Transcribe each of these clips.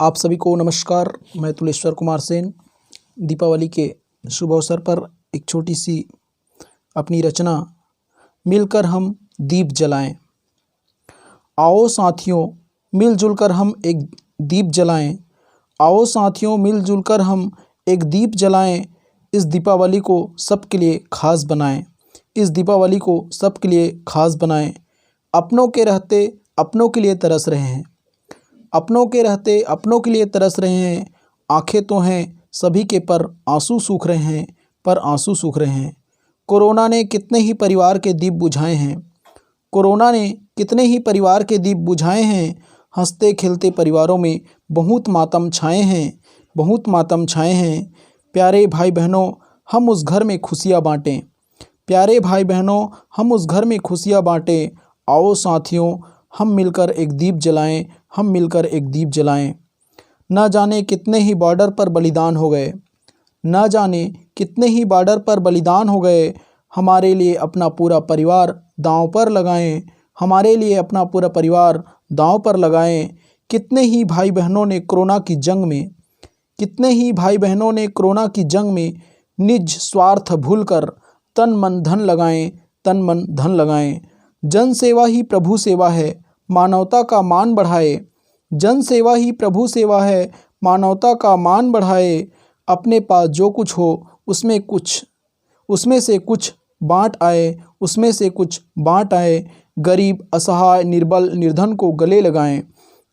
आप सभी को नमस्कार। मैं तुलेश्वर कुमार सेन। दीपावली के शुभ अवसर पर एक छोटी सी अपनी रचना मिलकर हम दीप जलाएं। आओ साथियों मिलजुल कर हम एक दीप जलाएं। आओ साथियों मिलजुल कर हम एक दीप जलाएं। इस दीपावली को सबके लिए खास बनाएं। इस दीपावली को सबके लिए खास बनाएं। अपनों के रहते अपनों के लिए तरस रहे हैं। अपनों के रहते अपनों के लिए तरस रहे हैं। आंखें तो हैं सभी के पर आंसू सूख रहे हैं, पर आंसू सूख रहे हैं। कोरोना ने कितने ही परिवार के दीप बुझाए हैं। कोरोना ने कितने ही परिवार के दीप बुझाए हैं। हंसते खेलते परिवारों में बहुत मातम छाए हैं, बहुत मातम छाए हैं। प्यारे भाई बहनों हम उस घर में खुशियाँ बाँटें। प्यारे भाई बहनों हम उस घर में खुशियाँ बाँटें। आओ साथियों हम मिलकर एक दीप जलाएं। हम मिलकर एक दीप जलाएं। न जाने कितने ही बॉर्डर पर बलिदान हो गए। न जाने कितने ही बॉर्डर पर बलिदान हो गए। हमारे लिए अपना पूरा परिवार दांव पर लगाएं। हमारे लिए अपना पूरा परिवार दांव पर लगाएं। कितने ही भाई बहनों ने कोरोना की जंग में कितने ही भाई बहनों ने कोरोना की जंग में निज स्वार्थ भूलकर तन मन धन लगाएं। तन मन धन लगाएं। जन सेवा ही प्रभु सेवा है, मानवता का मान बढ़ाए। जन सेवा ही प्रभु सेवा है, मानवता का मान बढ़ाए। अपने पास जो कुछ हो उसमें से कुछ बाँट आए। उसमें से कुछ बाँट आए। गरीब असहाय निर्बल निर्धन को गले लगाएं।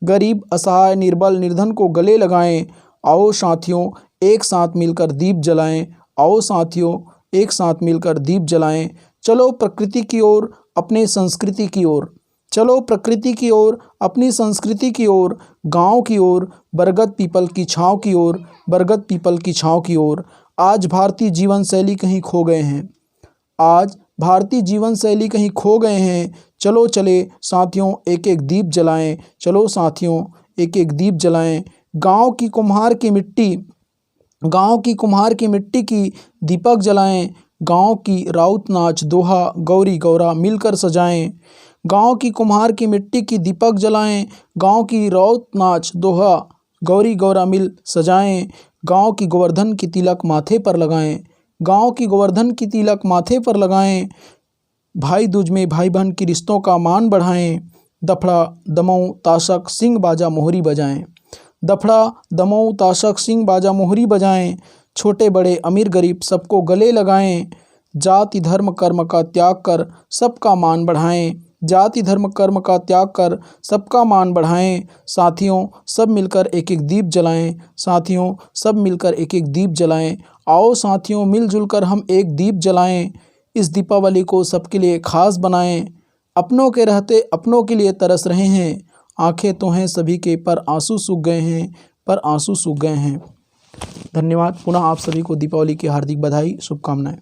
गरीब असहाय निर्बल निर्धन को गले लगाएं। आओ साथियों एक साथ मिलकर दीप जलाएं। आओ साथियों एक साथ मिलकर दीप जलाएं। चलो प्रकृति की ओर अपने संस्कृति की ओर। चलो प्रकृति की ओर अपनी संस्कृति की ओर। गाँव की ओर बरगद पीपल की छाँव की ओर। बरगद पीपल की छाँव की ओर। आज भारतीय जीवन शैली कहीं खो गए हैं। आज भारतीय जीवन शैली कहीं खो गए हैं। चलो चले साथियों एक एक दीप जलाएं। चलो साथियों एक एक दीप जलाएं। गाँव की कुम्हार की मिट्टी की दीपक जलाएं। गाँव की राउत नाच दोहा गौरी गौरा मिलकर सजाएं। गाँव की कुम्हार की मिट्टी की दीपक जलाएं। गाँव की राउत नाच दोहा गौरी गौरा मिल सजाएं। गाँव की गोवर्धन की तिलक माथे पर लगाएं। गाँव की गोवर्धन की तिलक माथे पर लगाएं। भाई दूज में भाई बहन की रिश्तों का मान बढ़ाएं। दफड़ा दमऊ ताशक सिंह बाजा मोहरी बजाएं। दफड़ा दमऊ ताशक सिंह बाजा मोहरी बजाएं। छोटे बड़े अमीर गरीब सबको गले लगाएं। जाति धर्म कर्म का त्याग कर सबका मान बढ़ाएं। जाति धर्म कर्म का त्याग कर सबका मान बढ़ाएं। साथियों सब मिलकर एक एक दीप जलाएं। साथियों सब मिलकर एक एक दीप जलाएं। आओ साथियों मिलजुल कर हम एक दीप जलाएं। इस दीपावली को सबके लिए खास बनाएं। अपनों के रहते अपनों के लिए तरस रहे हैं। आंखें तो हैं सभी के पर आंसू सूख गए हैं, पर आंसू सूख गए हैं। धन्यवाद। पुनः आप सभी को दीपावली की हार्दिक बधाई, शुभकामनाएं।